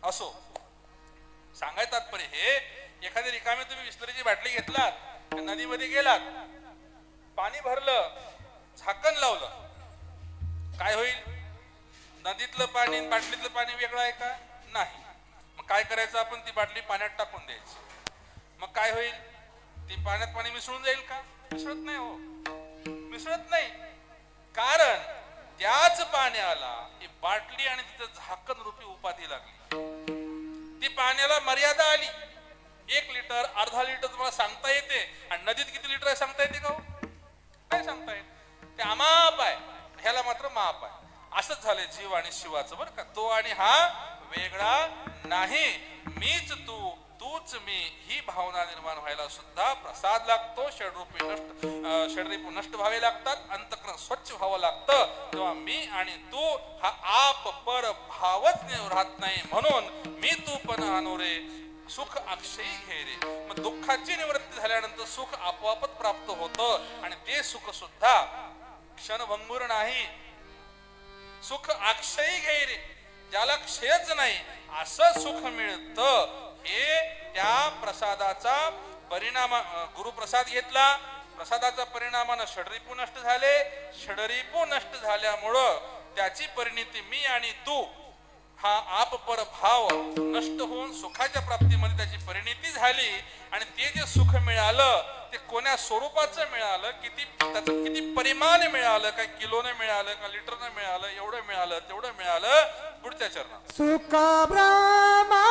असो, सांगाय तात्पर्य हे, एखादी रिकामी तुम्ही बिस्लरीची बाटली घेतलात, नदीमध्ये गेलात, पाणी भरलं, झाकण लावलं, काय होईल? नदीतलं पाणी आणि बाटलीतलं पाणी वेगळं आहे का? नाही. मग काय करायचं? आपण ती बाटली पाण्यात टाकून द्यायची. मग काय होईल? ती पाण्यात पाणी मिसळून जाईल का? मिसळत नाही. हो, मिसळत नाही. कारण त्याच पाण्याला ही बाटली आणि तिचं झाकण रूपी उपाधी लागली. ती पाण्याला मर्यादा आली. 1 लिटर, अर्धा लिटर तुम्हाला सांगता येते, आणि नदीत किती लिटर आहे सांगता येते का? नाही सांगता येत. ते अमाप आहे, ह्याला मात्र माप आहे. असंच झालंय जीव आणि शिवाचं, बरं का. तो आणि हा वेगळा नाही. मीच तू, तूच मी, ही भावना निर्माण व्हायला सुद्धा प्रसाद लागतो. षड्रिपू नष्ट व्हावे लागतात, अंतःकरण स्वच्छ व्हावं लागतं. तेव्हा मी आणि तू हा आप पर भावच राहत नाही. म्हणून मी तू पण अनोरे सुख अक्षयी घे रे. मग दुःखाची निवृत्ती झाल्यानंतर सुख आपोआपच प्राप्त होतं, आणि ते सुख सुद्धा क्षणभंगुर नाही. सुख अक्षयी घे रे, ज्याला क्षयच नाही असं सुख मिळतं. हे त्या प्रसादाचा परिणाम. गुरुप्रसाद घेतला, प्रसादाच्या परिणामानं षड्रिपू नष्ट झाले. षड्रिपू नष्ट झाल्यामुळं त्याची परिणिती मी आणि तू हा आपपर भाव नष्ट होऊन सुखाच्या प्राप्तीमध्ये त्याची परिणिती झाली. आणि ते जे सुख मिळालं ते कोण्या स्वरूपाचं मिळालं, त्याचं किती परिमाण मिळालं, काय किलोने मिळालं का लिटरने मिळालं, एवढं मिळालं तेवढं मिळालं. पुढच्या चरणात सुख ब्रह्मा